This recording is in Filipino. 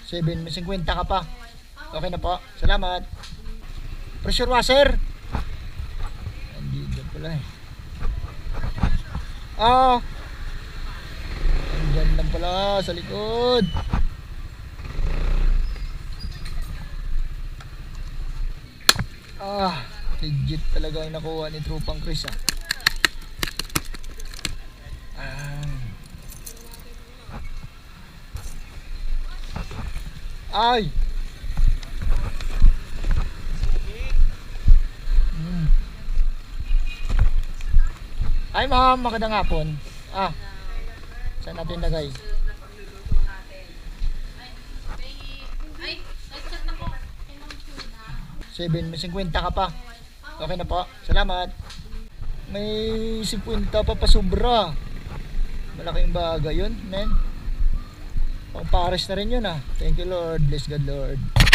7, may 50 ka pa. Okay na po. Salamat. Pressure washer. Andito pala eh. Andyan lang pala sa likod. Legit talaga yung nakuha ni Tropang Chris Ay! Ay ma'am, magandang hapon. Saan natin lagay? Seven, may 50 ka pa. Okay na po. Salamat. May 50 pa pa sobra. Malaking bagay yun, men. Pang Paris na rin yun Thank you Lord. Bless God Lord.